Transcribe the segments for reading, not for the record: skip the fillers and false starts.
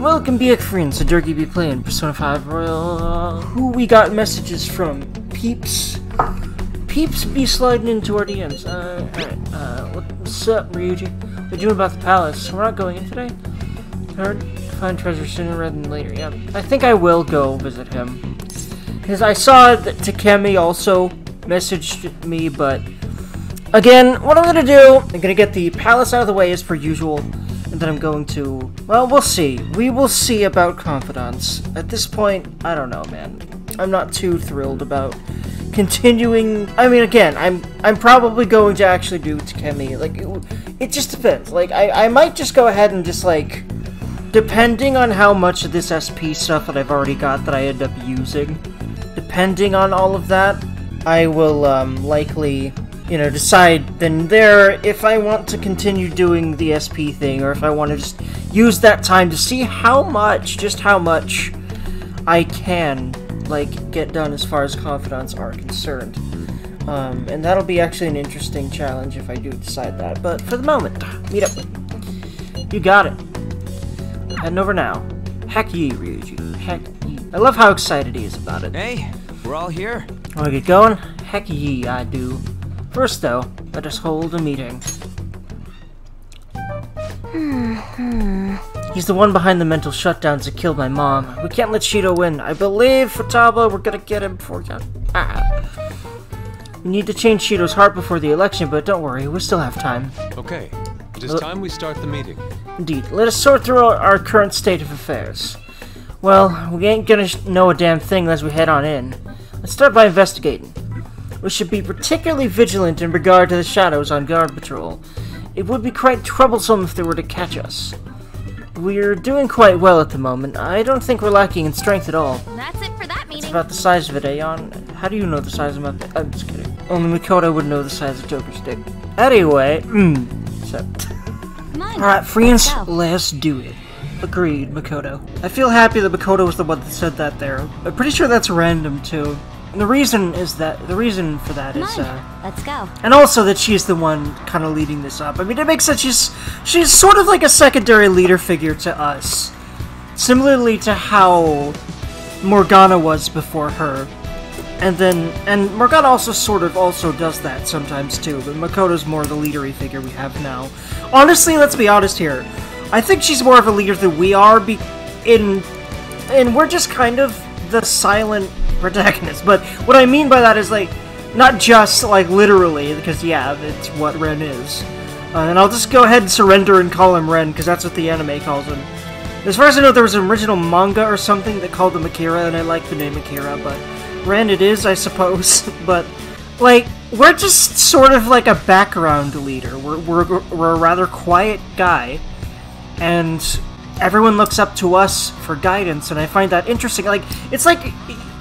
Welcome back, friends, to Dergy be playing Persona 5 Royal. Who we got messages from? Peeps. Peeps be sliding into our DMs. Alright, what's up, Ryuji? What are you doing about the palace? We're not going in today? Heard to find treasure sooner rather than later. Yeah, I think I will go visit him. Because I saw that Takemi also messaged me, but again, what I'm gonna do, I'm gonna get the palace out of the way as per usual. And then I'm going to... Well, we'll see. We will see about confidants. At this point, I don't know, man. I'm not too thrilled about continuing... I mean, again, I'm probably going to actually do Takemi. Like, it just depends. Like, I might just go ahead and just, like... Depending on how much of this SP stuff that I've already got that I end up using, depending on all of that, I will, likely... you know, decide then there if I want to continue doing the SP thing, or if I want to just use that time to see how much, just how much I can, like, get done as far as confidants are concerned. And that'll be actually an interesting challenge if I do decide that. But for the moment, meet up with me. You got it. Heading over now. Heck ye, Ryuji. Heck ye. I love how excited he is about it. Hey, we're all here. Wanna get going? Heck ye, I do. First, though, let us hold a meeting. He's the one behind the mental shutdowns that killed my mom. We can't let Shido win. I believe, Futaba, we're gonna get him before... We need to change Shido's heart before the election, but don't worry, we still have time. Okay, it is time we start the meeting. Indeed. Let us sort through our current state of affairs. Well, we ain't gonna know a damn thing as we head on in. Let's start by investigating. We should be particularly vigilant in regard to the shadows on guard patrol. It would be quite troublesome if they were to catch us. We're doing quite well at the moment. I don't think we're lacking in strength at all. That's it for that meeting. It's about the size of it, Aeon. How do you know the size of my... I'm just kidding. Only Makoto would know the size of Joker's dick. Anyway, so... Alright, friends, let's do it. Agreed, Makoto. I feel happy that Makoto was the one that said that there. I'm pretty sure that's random, too. And the reason for that is, let's go. And also that she's the one kind of leading this up. I mean, it makes sense. She's sort of like a secondary leader figure to us, similarly to how Morgana was before her. And Morgana also sort of does that sometimes too. But Makoto's more the leadery figure we have now. Honestly, let's be honest here. I think she's more of a leader than we are. And we're just kind of the silent protagonist. But what I mean by that is, like, not just, like, literally, because, yeah, it's what Ren is. And I'll just go ahead and surrender and call him Ren, because that's what the anime calls him. As far as I know, there was an original manga or something that called him Akira, and I like the name Akira, but Ren it is, I suppose. But, like, we're just sort of like a background leader. We're a rather quiet guy, and everyone looks up to us for guidance, and I find that interesting. Like, it's like...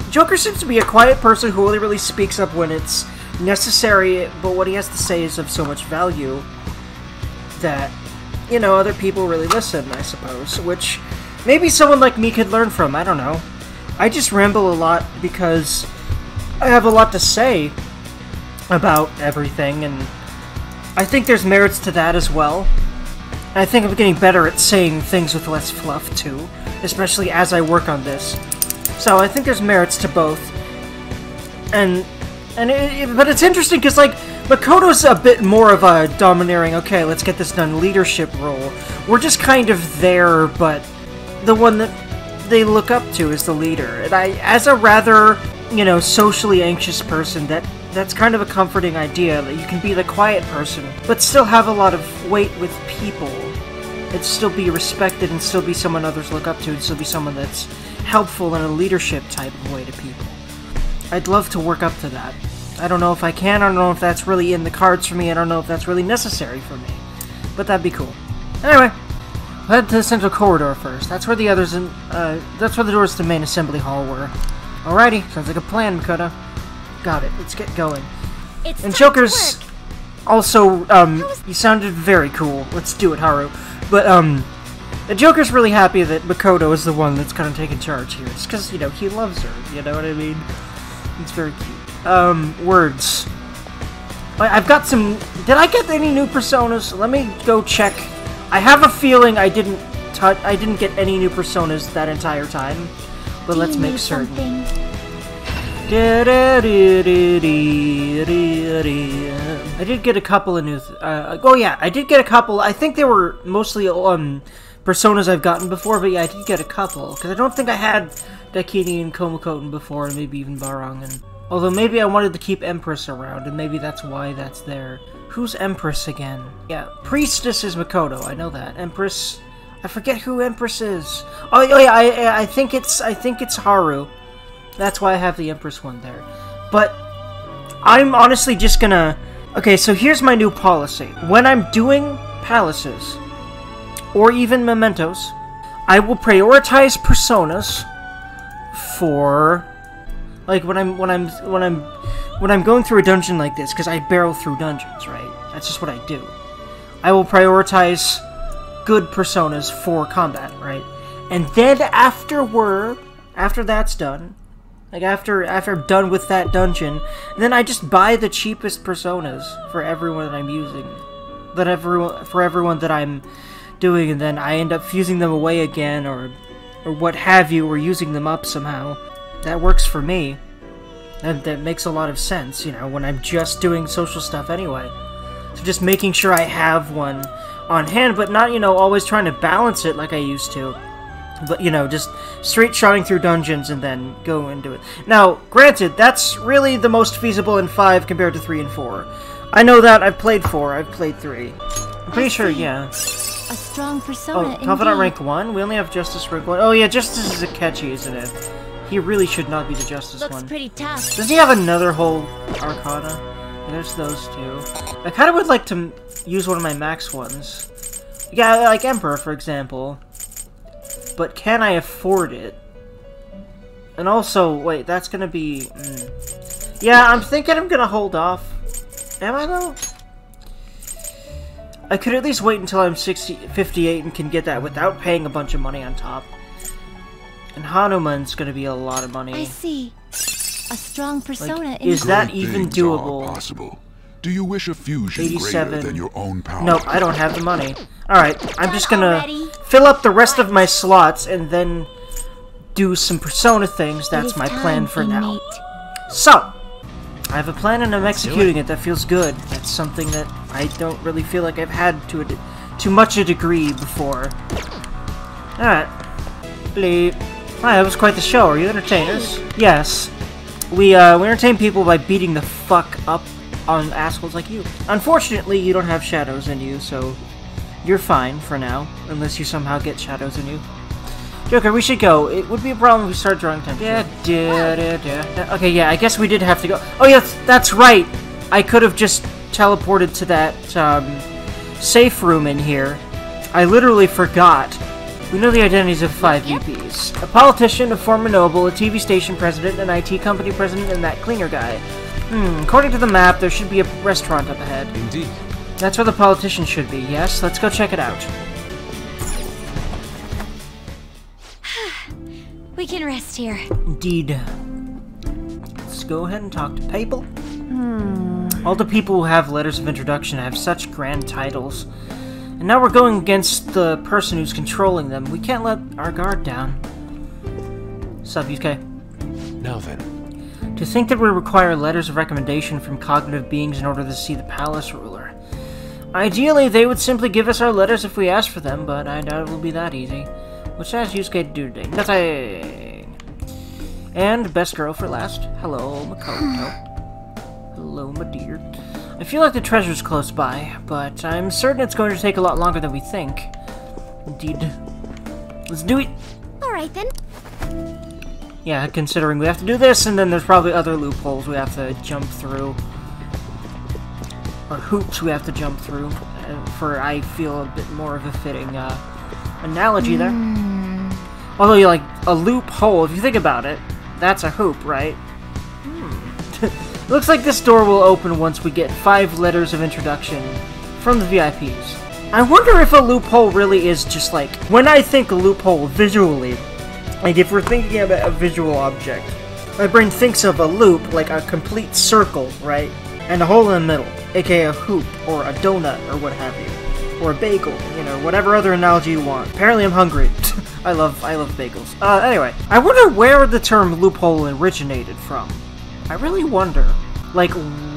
Joker seems to be a quiet person who only really speaks up when it's necessary, but what he has to say is of so much value that, you know, other people really listen, I suppose, which maybe someone like me could learn from, I don't know. I just ramble a lot because I have a lot to say about everything, and I think there's merits to that as well. And I think I'm getting better at saying things with less fluff, too, especially as I work on this. So I think there's merits to both, but it's interesting because, like, Makoto's a bit more of a domineering, okay, let's get this done leadership role. We're just kind of there, but the one that they look up to is the leader. And as a rather, you know, socially anxious person, that's kind of a comforting idea, that you can be the quiet person, but still have a lot of weight with people. And still be respected, and still be someone others look up to, and still be someone that's helpful in a leadership type of way to people. I'd love to work up to that. I don't know if I can, I don't know if that's really in the cards for me, I don't know if that's really necessary for me. But that'd be cool. Anyway, head to the central corridor first. That's where the others that's where the doors to the main assembly hall were. Alrighty, sounds like a plan, Makoto. Got it, let's get going. And Joker's also, you sounded very cool. Let's do it, Haru. But, the Joker's really happy that Makoto is the one that's kind of taking charge here. It's because, you know, he loves her, you know what I mean? It's very cute. Words. I've got some... Did I get any new personas? Let me go check. I have a feeling I didn't I didn't get any new personas that entire time. But let's make certain. I did get a couple of new... oh yeah, I did get a couple. I think they were mostly personas I've gotten before, but yeah, I did get a couple. Because I don't think I had Dakini and Komakoten before, and maybe even Barangan. Although maybe I wanted to keep Empress around, and maybe that's why that's there. Who's Empress again? Yeah, Priestess is Makoto, I know that. Empress... I forget who Empress is. Oh yeah, I think it's Haru. That's why I have the Empress one there. But I'm honestly just gonna... Okay, so here's my new policy. When I'm doing palaces, or even mementos, I will prioritize personas for... Like when I'm going through a dungeon like this, because I barrel through dungeons, right? That's just what I do. I will prioritize good personas for combat, right? And then after that's done, like after I'm done with that dungeon, then I just buy the cheapest personas for everyone that I'm using, for everyone that I'm doing, and then I end up fusing them away again, or what have you, or using them up somehow. That works for me. That makes a lot of sense, you know, when I'm just doing social stuff anyway. So just making sure I have one on hand, but not, you know, always trying to balance it like I used to. But, you know, just straight shotting through dungeons and then go into it. Now, granted, that's really the most feasible in 5 compared to 3 and 4. I know that. I've played 4. I've played 3. I'm pretty sure, yeah. A strong persona. Oh, Confidant rank 1? We only have Justice rank 1. Oh, yeah, Justice is Akechi, isn't it? He really should not be the Justice Looks one. pretty tough. Does he have another whole Arcana? Yeah, there's those two. I kind of would like to use one of my max ones. Yeah, like Emperor, for example. But can I afford it? And also, wait, that's gonna be... Yeah, I'm thinking I'm gonna hold off. Am I, though? I could at least wait until I'm 58 and can get that without paying a bunch of money on top. And Hanuman's gonna be a lot of money. I see. A strong persona. Like, is that even doable? Possible. Do you wish a fusion 87. greater than your own power? Nope, I don't have the money. Alright, I'm just gonna fill up the rest of my slots and then do some persona things. That's my plan for now. So, I have a plan and I'm executing it. That feels good. That's something that I don't really feel like I've had to much a degree before. Alright. Hi, that was quite the show. Are you entertainers? Yes. We entertain people by beating the fuck up on assholes like you. Unfortunately, you don't have shadows in you, so you're fine for now, unless you somehow get shadows in you. Joker, we should go. It would be a problem if we start drawing attention. Okay, yeah, I guess we did have to go. Oh, yeah, that's right. I could have just teleported to that safe room in here. I literally forgot. We know the identities of 5 VPs. A politician, a former noble, a TV station president, an IT company president, and that cleaner guy. According to the map, there should be a restaurant up ahead. Indeed. That's where the politician should be, yes? Let's go check it out. We can rest here. Indeed. Let's go ahead and talk to people. All the people who have letters of introduction have such grand titles. And now we're going against the person who's controlling them. We can't let our guard down. Sup, UK? Now then. To think that we require letters of recommendation from cognitive beings in order to see the palace ruler. Ideally, they would simply give us our letters if we asked for them, but I doubt it will be that easy. Which has Yusuke to do today? Nothing! And best girl for last. Hello, Makoto. Hello, my dear. I feel like the treasure's close by, but I'm certain it's going to take a lot longer than we think. Indeed. Let's do it! Alright then. Yeah, considering we have to do this, and then there's probably other loopholes we have to jump through. Or hoops we have to jump through, for, I feel, a bit more of a fitting, analogy there. Although, like, a loophole, if you think about it, that's a hoop, right? Looks like this door will open once we get 5 letters of introduction from the VIPs. I wonder if a loophole really is just like... When I think a loophole visually, like if we're thinking about a visual object, my brain thinks of a loop like a complete circle, right? And a hole in the middle, aka a hoop or a donut or what have you. or a bagel, you know, whatever other analogy you want. Apparently I'm hungry. I love bagels. Anyway, I wonder where the term loophole originated from. I really wonder. Like,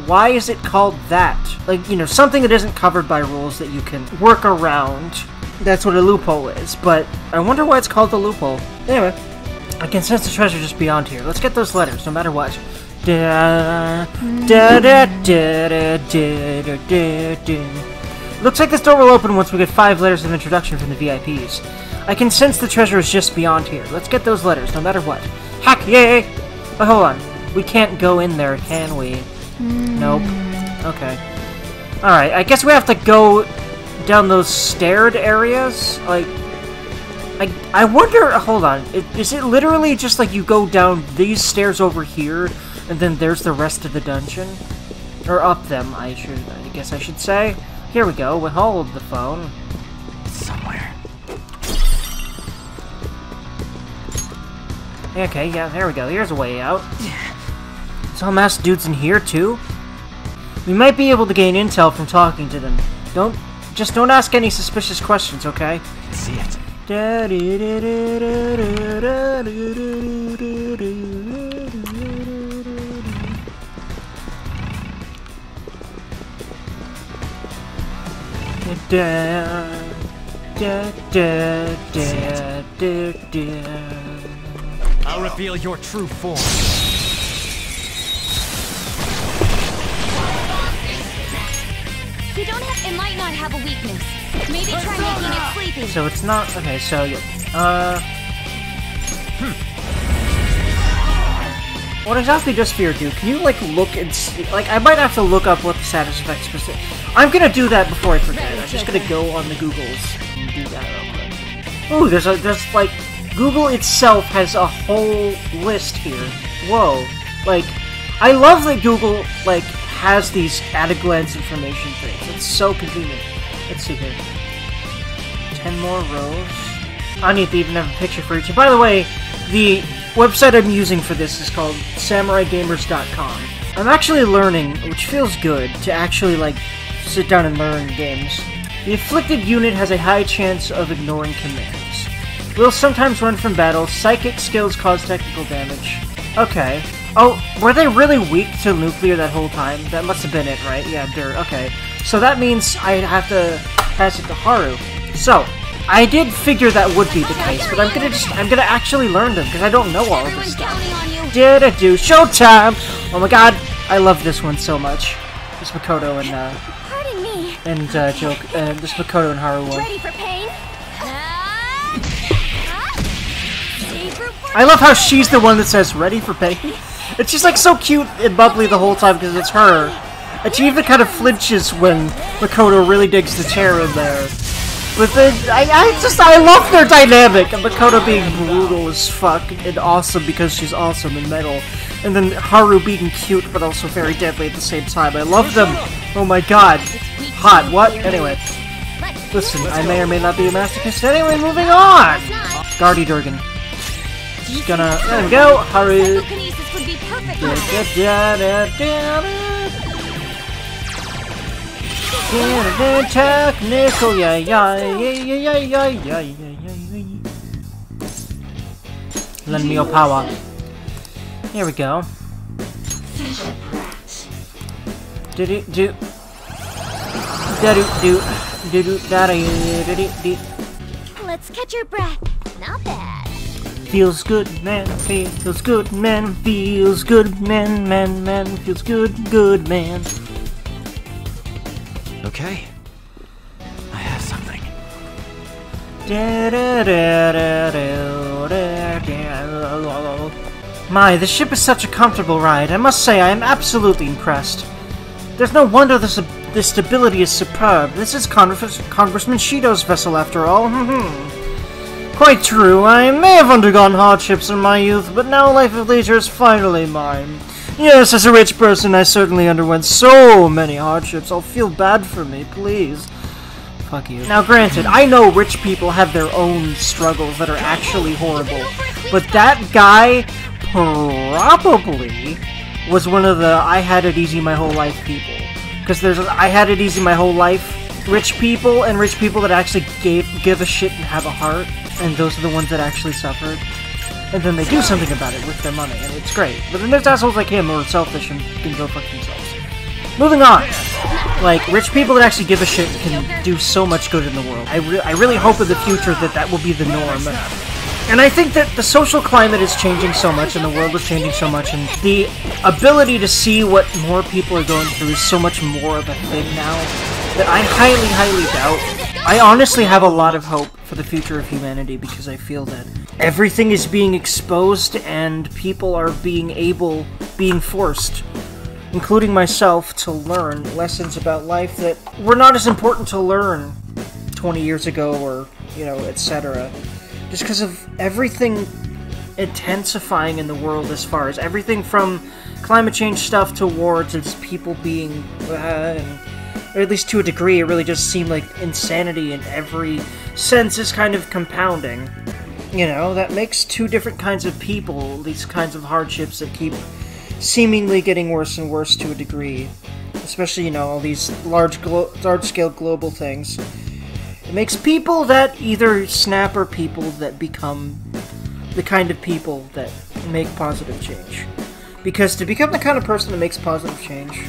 why is it called that? Like, you know, something that isn't covered by rules that you can work around. That's what a loophole is, but I wonder why it's called the loophole. Anyway, I can sense the treasure just beyond here. Let's get those letters, no matter what. Looks like this door will open once we get 5 letters of introduction from the VIPs. I can sense the treasure is just beyond here. Let's get those letters, no matter what. Heck, yay! But hold on. We can't go in there, can we? Nope. Okay. Alright, I guess we have to go down those staired areas? Like, I wonder... Hold on. Is it literally just like you go down these stairs over here, and then there's the rest of the dungeon? Or up them, I guess I should say. Here we go. We'll hold the phone. Somewhere. Okay, yeah, there we go. Here's a way out. There's all masked dudes in here, too. We might be able to gain intel from talking to them. Just don't ask any suspicious questions, okay? See it. I'll reveal your true form. It might not have a weakness. Maybe try making it sleepy. So it's not... Okay, so, yeah. What exactly does fear do? Can you, like, look and see... Like, I might have to look up what the status effect specific... I'm gonna do that before I forget. I'm just gonna go on the Googles and do that real quick. Ooh, there's, like... Google itself has a whole list here. Whoa. Like, I love that Google, like, has these at-a-glance information things. It's so convenient. Let's see here. 10 more rows. I need to even have a picture for each. By the way, the website I'm using for this is called SamuraiGamers.com. I'm actually learning, which feels good, to actually, like, sit down and learn games. The afflicted unit has a high chance of ignoring commands. Will sometimes run from battle. Psychic skills cause technical damage. Okay. Oh, were they really weak to nuclear that whole time? That must have been it, right? Yeah, dirt. Okay. So that means I have to pass it to Haru. So, I did figure that would be the case, but I'm gonna actually learn them, because I don't know all of this stuff. Did-a-do, showtime! Oh my god, I love this one so much. This Makoto and, Pardon me. this Makoto and Haru one. Ready for pain? I love how she's the one that says, ready for pain? And she's like so cute and bubbly the whole time because it's her. And she even kind of flinches when Makoto really digs the chair in there. But then, I love their dynamic. And Makoto being brutal as fuck and awesome because she's awesome in metal. And then Haru being cute but also very deadly at the same time. I love them. Oh my god. Hot. What? Anyway. Listen, I may or may not be a masochist. Anyway, moving on! Guardy Durgan. Just gonna... There we go! Haru! Technical, Lend me your power. Here we go. Let's catch your breath. Not bad. Feels good, man. Feels good, man. Feels good, man. Man. Feels good, good, man. Okay. I have something. My, this ship is such a comfortable ride. I must say, I am absolutely impressed. There's no wonder the stability is superb. This is Congressman Shido's vessel, after all. Quite true. I may have undergone hardships in my youth, but now life of leisure is finally mine. Yes, as a rich person, I certainly underwent so many hardships. I'll feel bad for me, please. Fuck you. Now, granted, I know rich people have their own struggles that are actually horrible, but that guy probably was one of the I had it easy my whole life people. Because there's I had it easy my whole life, rich people and rich people that actually give a shit and have a heart, and those are the ones that actually suffered. And then they do something about it with their money, and it's great. But then there's assholes like him who are selfish and can go fuck themselves. Moving on! Like, rich people that actually give a shit can do so much good in the world. I really hope in the future that that will be the norm. And I think that the social climate is changing so much, and the world is changing so much, and the ability to see what more people are going through is so much more of a thing now, that I highly, highly doubt. I honestly have a lot of hope for the future of humanity, because I feel that everything is being exposed, and people are being forced, including myself, to learn lessons about life that were not as important to learn 20 years ago, or, you know, etc. Just because of everything intensifying in the world, as far as everything from climate change stuff to war to just people being, or at least to a degree, it really just seemed like insanity in every sense is kind of compounding. You know, that makes two different kinds of people, these kinds of hardships that keep seemingly getting worse and worse to a degree. Especially, you know, all these large-scale global things. It makes people that either snap or people that become the kind of people that make positive change. Because to become the kind of person that makes positive change,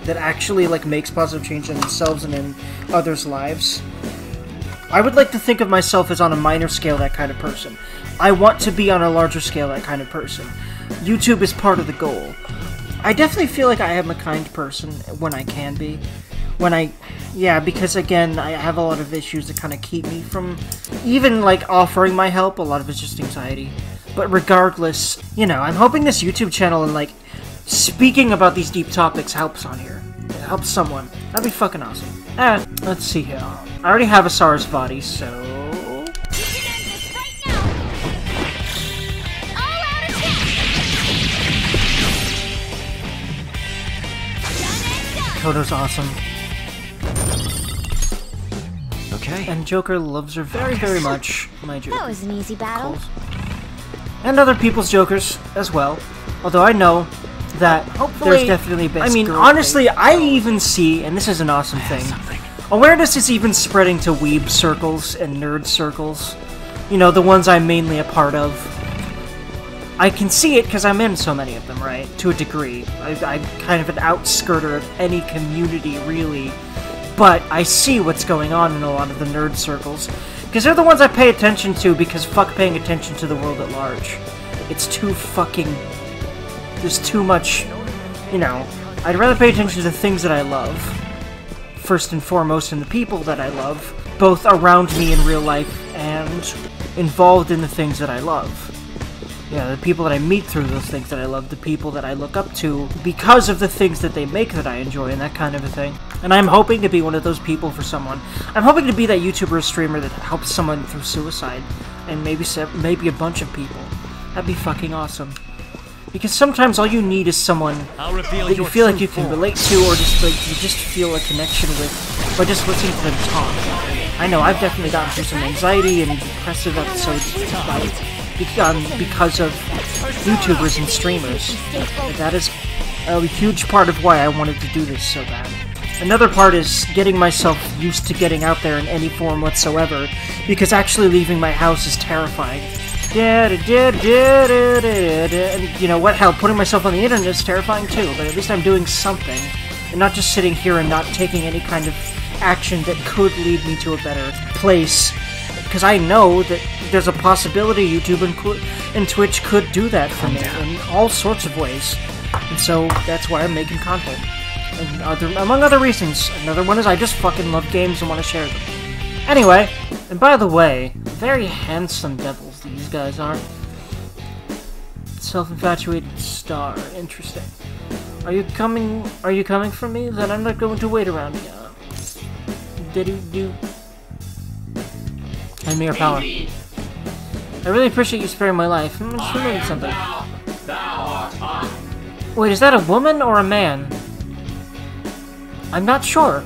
that actually, like, makes positive change in themselves and in others' lives, I would like to think of myself as on a minor scale that kind of person. I want to be on a larger scale that kind of person. YouTube is part of the goal. I definitely feel like I am a kind person when I can be. Because again, I have a lot of issues that kind of keep me from even, like, offering my help. A lot of it's just anxiety. But regardless, you know, I'm hoping this YouTube channel and, like, speaking about these deep topics helps on here. It helps someone. That'd be fucking awesome. Let's see here. I already have a SARS body, so... Kodo's awesome. Okay. And Joker loves her very, very much. My Joker. That was an easy battle. And other people's Jokers as well. Although I know that there's definitely best. I mean, honestly, I even see, and this is an awesome thing, awareness is even spreading to weeb circles and nerd circles. You know, the ones I'm mainly a part of. I can see it because I'm in so many of them, right? To a degree. I'm kind of an outskirter of any community, really. But I see what's going on in a lot of the nerd circles. Because they're the ones I pay attention to, because fuck paying attention to the world at large. It's too fucking... There's too much... You know, I'd rather pay attention to the things that I love. First and foremost, and the people that I love. Both around me in real life and involved in the things that I love. Yeah, the people that I meet through those things that I love, the people that I look up to because of the things that they make that I enjoy, and that kind of a thing. And I'm hoping to be one of those people for someone. I'm hoping to be that YouTuber or streamer that helps someone through suicide, and maybe a bunch of people. That'd be fucking awesome. Because sometimes all you need is someone that you feel like you can relate to, or just like you just feel a connection with by just listening to them talk. I know I've definitely gotten through some anxiety and depressive episodes because of YouTubers and streamers. That is a huge part of why I wanted to do this so bad. Another part is getting myself used to getting out there in any form whatsoever, because actually leaving my house is terrifying. And you know what, hell, putting myself on the internet is terrifying too, but at least I'm doing something, and not just sitting here and not taking any kind of action that could lead me to a better place. Because I know that there's a possibility YouTube and Twitch could do that for me in all sorts of ways. And so that's why I'm making content. And among other reasons. Another one is I just fucking love games and want to share them. Anyway, and by the way, very handsome devils these guys are. Self-infatuated star. Interesting. Are you coming for me? Then I'm not going to wait around here. Did-do-do. And mere power. I really appreciate you sparing my life. I'm just remembering something. Wait, is that a woman or a man? I'm not sure.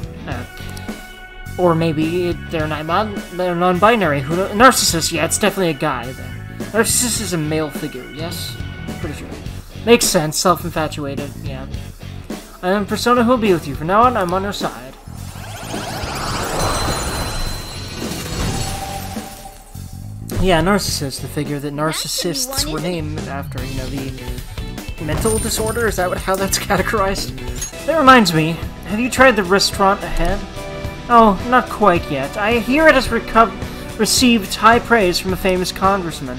Or maybe they're non-binary. Who knows? Narcissist, yeah, it's definitely a guy then. Narcissist is a male figure, yes? Pretty sure. Makes sense, self-infatuated, yeah. I am Persona who'll be with you. From now on, I'm on her side. Yeah, narcissist, the figure that narcissists were named after, you know, the mental disorder? Is that how that's categorized? That reminds me, have you tried the restaurant ahead? Oh, not quite yet. I hear it has received high praise from a famous congressman.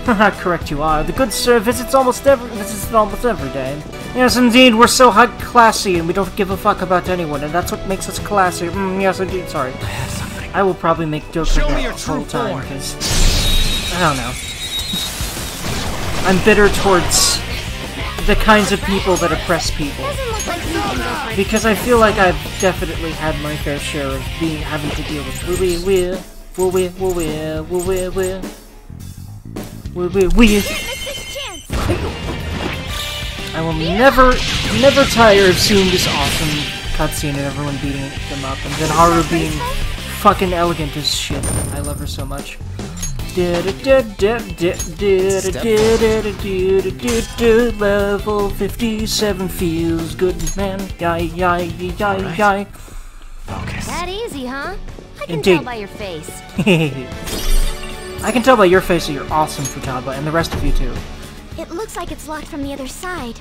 Haha, correct you are. The good sir visits it almost every day. Yes, indeed, we're so classy and we don't give a fuck about anyone, and that's what makes us classy. Yes, indeed, sorry. I have something. I will probably make jokes like that the whole time, because... I don't know. I'm bitter towards the kinds of people that oppress people. Because I feel like I've definitely had my fair share of having to deal with I will never tire of seeing this awesome cutscene and everyone beating them up, and then Haru being fucking elegant as shit. I love her so much. Level 57 feels good, man. Yay. Focus. That easy, huh? I can Indeed. tell by your face. I can tell by your face that you're awesome, Futaba, and the rest of you too. It looks like it's locked from the other side.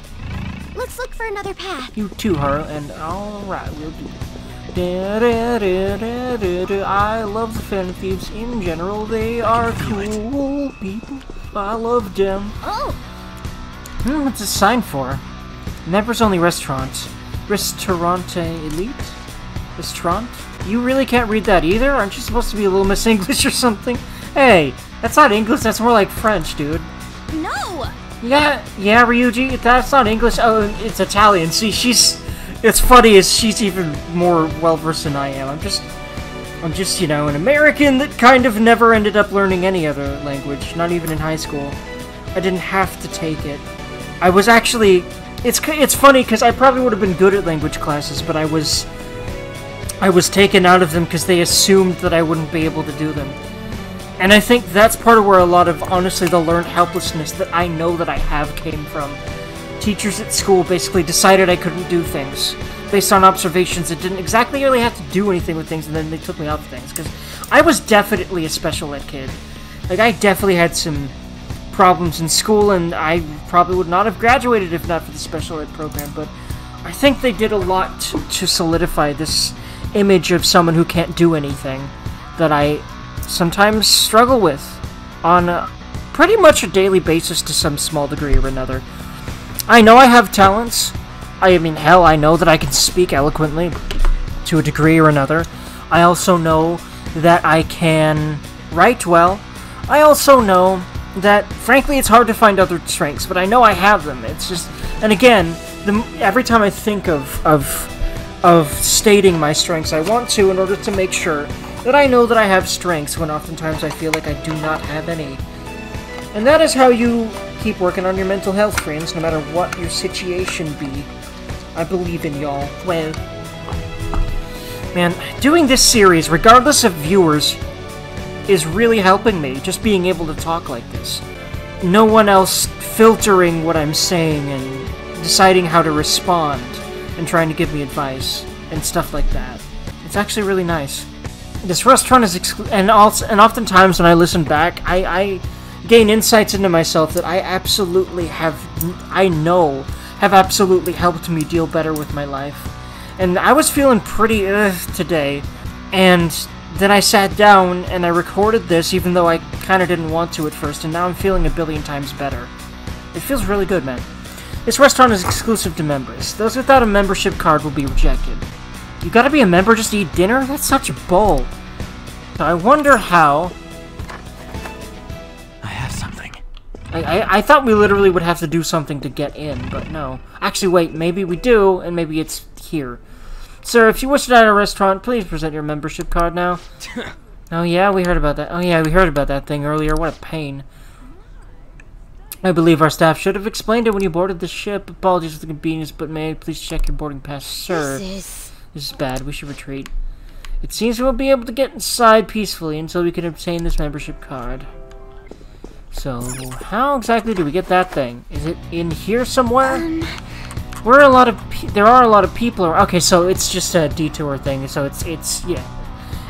Let's look for another path. You too, Haru, and alright, we'll do it. I love the Fan Thieves in general. They are cool people. I love them. Oh! What's this sign for? Members only restaurant. Restaurante Elite? Restaurant? You really can't read that either? Aren't you supposed to be a little Miss English or something? Hey, that's not English, that's more like French, dude. No! Yeah, Ryuji, that's not English. Oh, it's Italian. See, it's funny as she's even more well-versed than I am. I'm just, you know, an American that kind of never ended up learning any other language, not even in high school. I didn't have to take it. I was actually, it's funny because I probably would have been good at language classes, but I was taken out of them because they assumed that I wouldn't be able to do them. And I think that's part of where a lot of, honestly, the learned helplessness that I know that I have came from. Teachers at school basically decided I couldn't do things based on observations that didn't exactly really have to do anything with things, and then they took me off things, because I was definitely a special ed kid. Like, I definitely had some problems in school, and I probably would not have graduated if not for the special ed program, but I think they did a lot to solidify this image of someone who can't do anything that I sometimes struggle with on pretty much a daily basis to some small degree or another. I know I have talents. I mean, hell, I know that I can speak eloquently to a degree or another. I also know that I can write well. I also know that, frankly, it's hard to find other strengths, but I know I have them. It's just, and again, every time I think of stating my strengths, I want to in order to make sure that I know that I have strengths when oftentimes I feel like I do not have any. And that is how you keep working on your mental health, friends, no matter what your situation be. I believe in y'all. Well, man, doing this series, regardless of viewers, is really helping me, just being able to talk like this. No one else filtering what I'm saying and deciding how to respond and trying to give me advice and stuff like that. It's actually really nice. This restaurant is and oftentimes when I listen back, I gain insights into myself that I absolutely have absolutely helped me deal better with my life. And I was feeling pretty today, and then I sat down and I recorded this even though I kind of didn't want to at first, and now I'm feeling a billion times better. It feels really good, man. This restaurant is exclusive to members. Those without a membership card will be rejected. You gotta be a member just to eat dinner? That's such a bull. So I wonder how... I have something. I thought we literally would have to do something to get in, but no. Actually, wait, maybe we do, and maybe it's here. Sir, if you wish to dine at a restaurant, please present your membership card now. Oh yeah, we heard about that. Oh yeah, we heard about that thing earlier. What a pain. I believe our staff should have explained it when you boarded the ship. Apologies for the inconvenience, but may I please check your boarding pass, sir? This is bad. We should retreat. It seems we won't be able to get inside peacefully until we can obtain this membership card. So, how exactly do we get that thing? Is it in here somewhere? There are a lot of people. Okay, so it's just a detour thing. So it's yeah.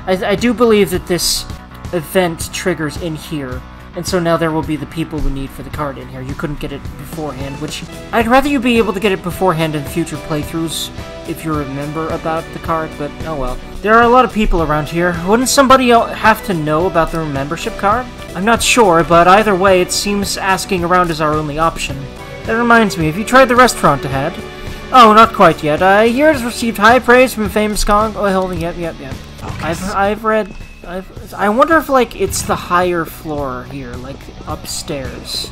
I do believe that this event triggers in here. And so now there will be the people we need for the card in here. You couldn't get it beforehand, which I'd rather you be able to get it beforehand in future playthroughs if you remember about the card, but oh well. There are a lot of people around here. Wouldn't somebody have to know about the membership card? I'm not sure, but either way, it seems asking around is our only option. That reminds me, have you tried the restaurant ahead? Oh, not quite yet. I hear it's received high praise from famous Kong. Oh, hold on, yep. I've read... I wonder if, like, it's the higher floor here, like, upstairs,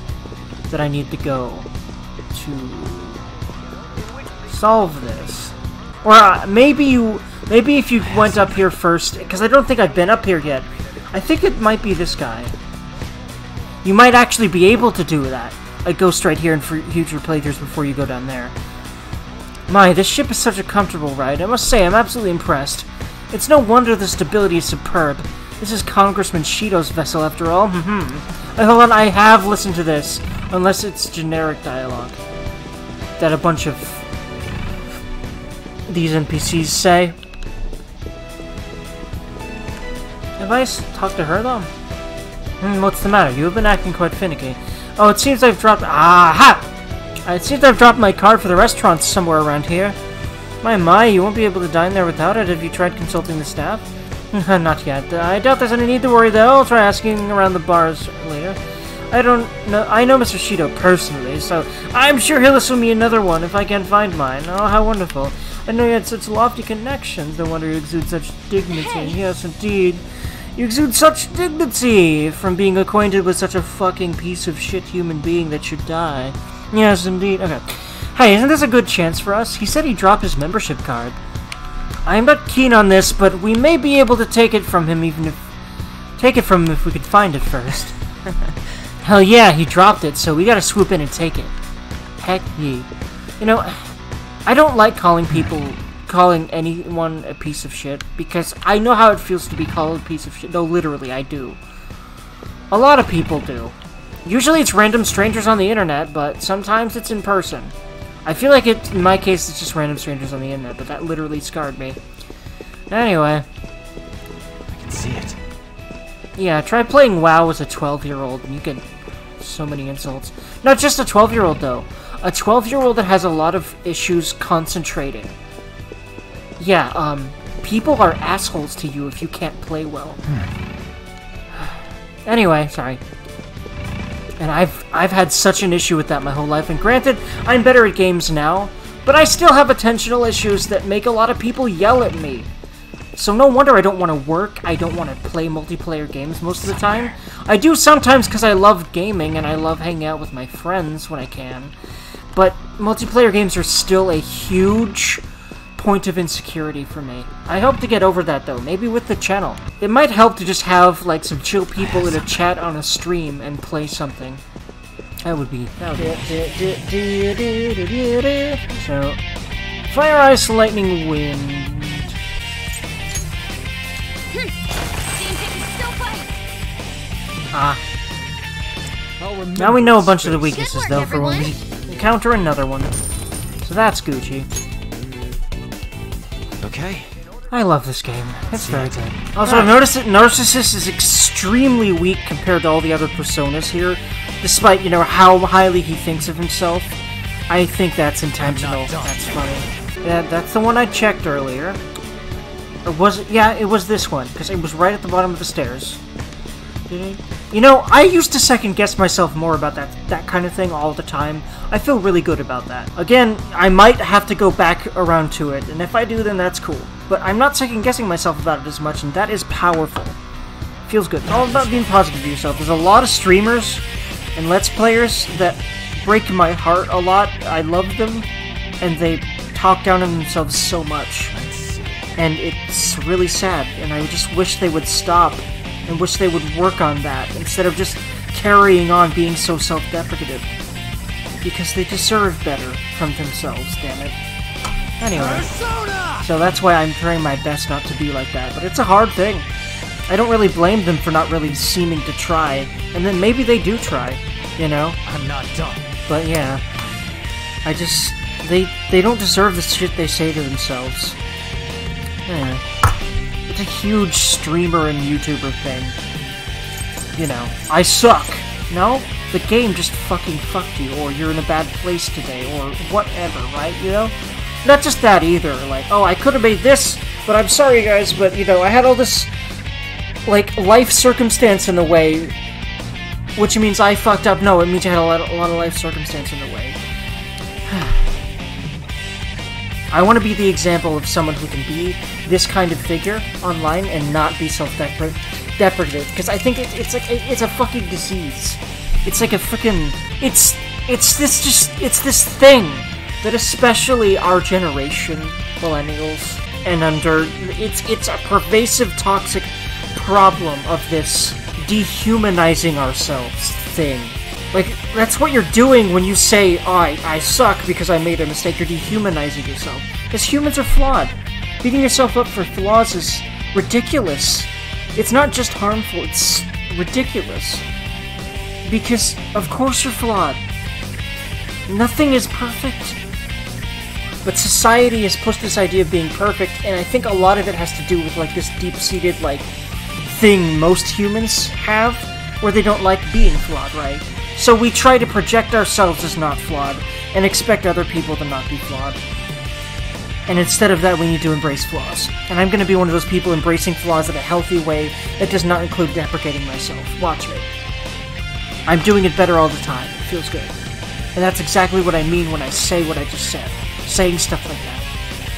that I need to go to solve this. Or, maybe if you went up here first, because I don't think I've been up here yet. I think it might be this guy. You might actually be able to do that. Like, go straight here in future playthroughs before you go down there. My, this ship is such a comfortable ride. I must say, I'm absolutely impressed. It's no wonder the stability is superb. This is Congressman Shido's vessel, after all. Hold on, I have listened to this. Unless it's generic dialogue. That a bunch of these NPCs say. Have I talked to her, though? What's the matter? You have been acting quite finicky. Oh, it seems I've dropped... Aha! It seems I've dropped my card for the restaurant somewhere around here. My, you won't be able to dine there without it. Have you tried consulting the staff? Not yet. I doubt there's any need to worry, though. I'll try asking around the bars later. I don't know. I know Mr. Shido personally, so I'm sure he'll issue me another one if I can find mine. Oh, how wonderful. I know you had such lofty connections. No wonder you exude such dignity. Hey. Yes, indeed. You exude such dignity from being acquainted with such a fucking piece of shit human being that should die. Yes, indeed. Okay. Hey, isn't this a good chance for us? He said he dropped his membership card. I'm not keen on this, but we may be able to take it from him if we could find it first. Hell yeah, he dropped it, so we gotta swoop in and take it. Heck ye. You know, I don't like calling anyone a piece of shit, because I know how it feels to be called a piece of shit. No, literally, I do. A lot of people do. Usually it's random strangers on the internet, but sometimes it's in person. I feel like in my case, it's just random strangers on the internet, but that literally scarred me. Anyway. I can see it. Yeah, try playing WoW as a 12-year-old, and you get so many insults. Not just a 12-year-old, though. A 12-year-old that has a lot of issues concentrating. Yeah, people are assholes to you if you can't play well. Anyway, sorry. And I've had such an issue with that my whole life, and granted, I'm better at games now, but I still have attentional issues that make a lot of people yell at me. So no wonder I don't want to work, I don't want to play multiplayer games most of the time. I do sometimes because I love gaming, and I love hanging out with my friends when I can. But multiplayer games are still a huge point of insecurity for me. I hope to get over that, though, maybe with the channel. It might help to just have, like, some chill people in a chat on a stream and play something. That would be... So, fire, ice, lightning, wind. Now we know a bunch of the weaknesses, though, for when we encounter another one. So that's Gucci. Okay. I love this game. It's very good. Also, I've noticed that Narcissus is extremely weak compared to all the other personas here, despite, you know, how highly he thinks of himself. I think that's intentional. That's funny. Yeah, that's the one I checked earlier. Or was it? Yeah, it was this one, because it was right at the bottom of the stairs. You know, I used to second-guess myself more about that kind of thing all the time. I feel really good about that. Again, I might have to go back around to it, and if I do, then that's cool. But I'm not second-guessing myself about it as much, and that is powerful. Feels good. It's all about being positive to yourself. There's a lot of streamers and Let's Players that break my heart a lot. I love them, and they talk down on themselves so much. And it's really sad, and I just wish they would stop. And wish they would work on that, instead of just carrying on being so self-deprecative. Because they deserve better from themselves, damn it. Anyway, so that's why I'm trying my best not to be like that, but it's a hard thing. I don't really blame them for not really seeming to try, and then maybe they do try, you know? I'm not done. But yeah, I just... They don't deserve the shit they say to themselves. Yeah. It's a huge streamer and YouTuber thing. you know, I suck. No, the game just fucking fucked you, or you're in a bad place today, or whatever, right, you know? Not just that either, like, oh, I could have made this, but I'm sorry guys, but, you know, I had all this, like, life circumstance in the way, which means I fucked up. No, it means I had a lot of life circumstance in the way. I want to be the example of someone who can be this kind of figure online and not be self-deprecative, because I think it's a fucking disease. It's like a freaking it's this thing that especially our generation, millennials, and under it's a pervasive toxic problem of this dehumanizing ourselves thing. Like, that's what you're doing when you say, oh, I suck because I made a mistake. You're dehumanizing yourself. Because humans are flawed. Beating yourself up for flaws is ridiculous. It's not just harmful, it's ridiculous. Because, of course you're flawed. Nothing is perfect. But society has pushed this idea of being perfect, and I think a lot of it has to do with, like, this deep-seated, like, thing most humans have, where they don't like being flawed, right? So we try to project ourselves as not flawed, and expect other people to not be flawed. And instead of that, we need to embrace flaws. And I'm gonna be one of those people embracing flaws in a healthy way that does not include deprecating myself. Watch me. I'm doing it better all the time. It feels good. And that's exactly what I mean when I say what I just said. Saying stuff like that.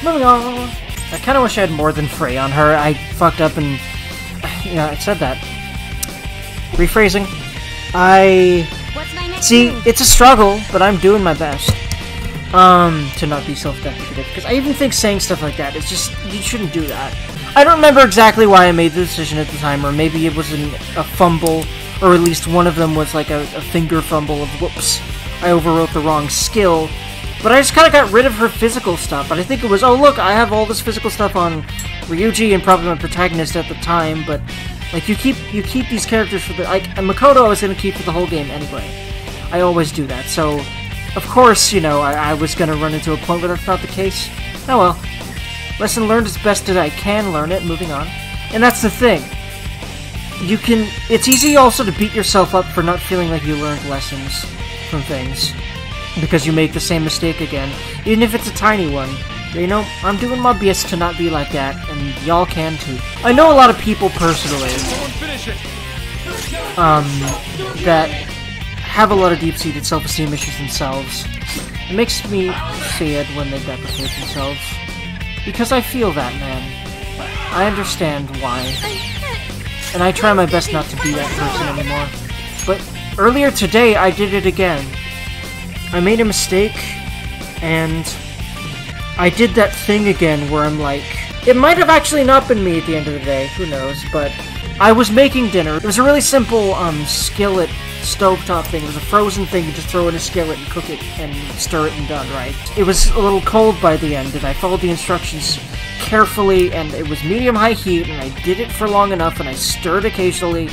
Moving on. I kinda wish I had more than Frey on her. I fucked up and... yeah, I said that. Rephrasing. What's my next See, move? it's a struggle, but I'm doing my best. To not be self-deprecative. Because I even think saying stuff like that is just... you shouldn't do that. I don't remember exactly why I made the decision at the time, or maybe it was a fumble, or at least one of them was like a finger fumble of whoops, I overwrote the wrong skill. But I just kind of got rid of her physical stuff, and I think it was, oh look, I have all this physical stuff on Ryuji and probably my protagonist at the time, but like you keep these characters for the, like, and Makoto I was going to keep for the whole game anyway. I always do that, so of course, you know, I was going to run into a point where that's not the case. Oh well. Lesson learned as best as I can learn it, moving on. And that's the thing. You can... it's easy also to beat yourself up for not feeling like you learned lessons from things. Because you make the same mistake again. Even if it's a tiny one. You know, I'm doing my best to not be like that, and y'all can too. I know a lot of people personally, that have a lot of deep-seated self-esteem issues themselves. It makes me sad when they deprecate themselves. Because I feel that, man. I understand why. And I try my best not to be that person anymore. But earlier today, I did it again. I made a mistake, and I did that thing again where I'm like... it might have actually not been me at the end of the day, who knows, but I was making dinner. It was a really simple skillet stovetop thing. It was a frozen thing, you just throw in a skillet and cook it and stir it and done, right? It was a little cold by the end, and I followed the instructions carefully, and it was medium-high heat, and I did it for long enough, and I stirred occasionally,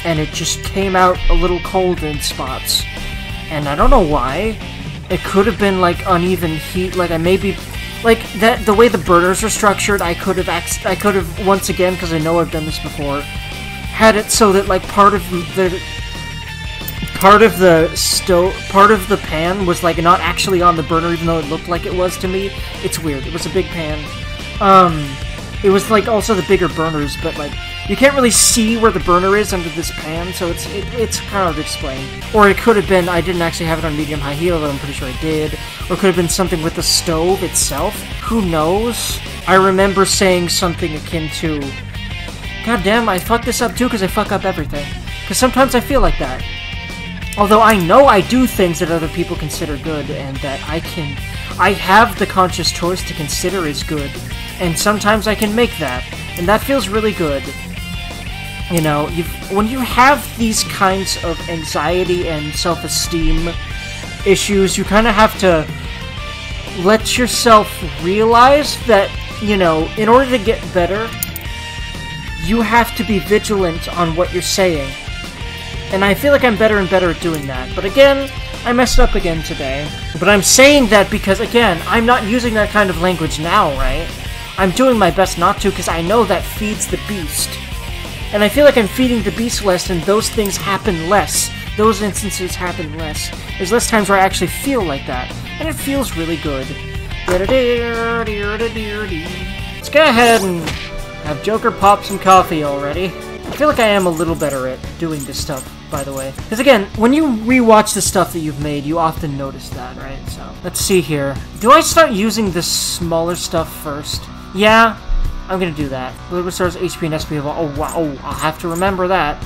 and it just came out a little cold in spots. And I don't know why. It could have been, like, uneven heat, like I maybe... like, that the way the burners are structured, I could have, once again, because I know I've done this before, had it so that, like, part of the pan was, like, not actually on the burner, even though it looked like it was to me. It's weird. It was a big pan. It was, like, also the bigger burners, but, like, you can't really see where the burner is under this pan, so it's kind of hard to explain. Or it could have been, I didn't actually have it on medium-high heat, although I'm pretty sure I did. Or it could have been something with the stove itself. Who knows? I remember saying something akin to, God damn, I fucked this up too because I fuck up everything. Because sometimes I feel like that. Although I know I do things that other people consider good, and that I have the conscious choice to consider as good. And sometimes I can make that. And that feels really good. You know, when you have these kinds of anxiety and self-esteem issues, you kind of have to let yourself realize that, you know, in order to get better, you have to be vigilant on what you're saying. And I feel like I'm better and better at doing that. But again, I messed up again today. But I'm saying that because, again, I'm not using that kind of language now, right? I'm doing my best not to, because I know that feeds the beast. And I feel like I'm feeding the beast less, and those things happen less. Those instances happen less. There's less times where I actually feel like that. And it feels really good. Let's go ahead and have Joker pop some coffee already. I feel like I am a little better at doing this stuff, by the way. Because again, when you rewatch the stuff that you've made, you often notice that, right? So, let's see here. Do I start using the smaller stuff first? Yeah, I'm gonna do that. Little Stars, HP, and SP. Oh, wow. Oh, I'll have to remember that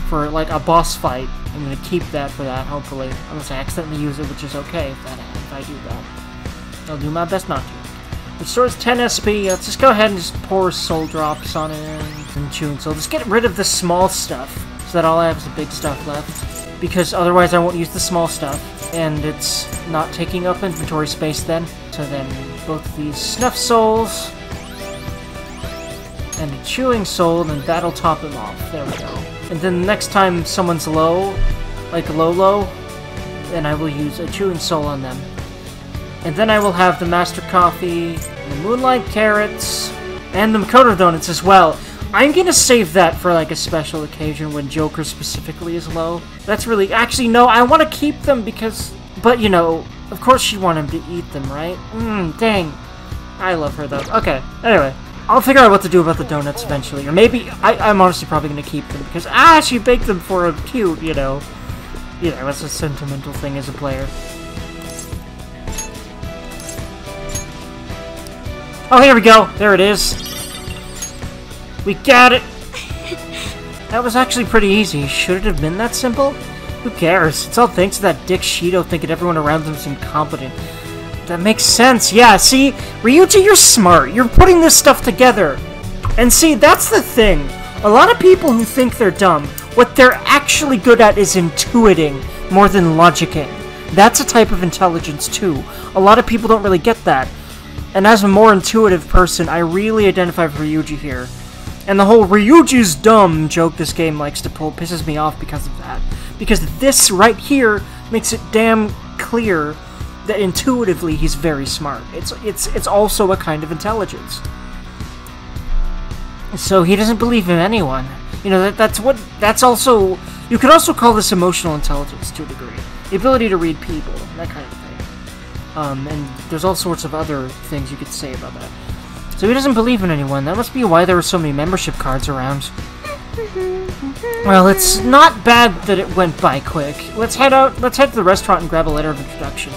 for, like, a boss fight. I'm gonna keep that for that, hopefully. Unless I accidentally use it, which is okay if I do that. I'll do my best not to. Restores 10 SP. Let's just go ahead and just pour soul drops on it and chewing soul. Just get rid of the small stuff so that all I have is the big stuff left. Because otherwise I won't use the small stuff. And it's not taking up inventory space then. So then both these snuff souls and a chewing soul, and that'll top him off. There we go. And then the next time someone's low, like low, then I will use a chewing soul on them. And then I will have the Master Coffee, the Moonlight Carrots, and the Makoto Donuts as well. I'm gonna save that for like a special occasion when Joker specifically is low. That's really... Actually, no, I want to keep them because... But, you know, of course you want him to eat them, right? Dang. I love her, though. Okay, anyway. I'll figure out what to do about the donuts eventually. Or maybe... I'm honestly probably gonna keep them because... she baked them for a cute, you know. You know, that's a sentimental thing as a player. Oh, here we go. There it is. We got it. That was actually pretty easy. Should it have been that simple? Who cares? It's all thanks to that dick Shido thinking everyone around him is incompetent. That makes sense. Yeah, see? Ryuji, you're smart. You're putting this stuff together. And see, that's the thing. A lot of people who think they're dumb, what they're actually good at is intuiting more than logicking. That's a type of intelligence, too. A lot of people don't really get that. And as a more intuitive person, I really identify with Ryuji here. And the whole Ryuji's dumb joke this game likes to pull pisses me off because of that. Because this right here makes it damn clear that intuitively he's very smart. It's also a kind of intelligence. So he doesn't believe in anyone. You know, that's also... You could also call this emotional intelligence to a degree. The ability to read people, that kind of thing. And there's all sorts of other things you could say about that. So he doesn't believe in anyone. That must be why there were so many membership cards around. Well, it's not bad that it went by quick. Let's head to the restaurant and grab a letter of introduction.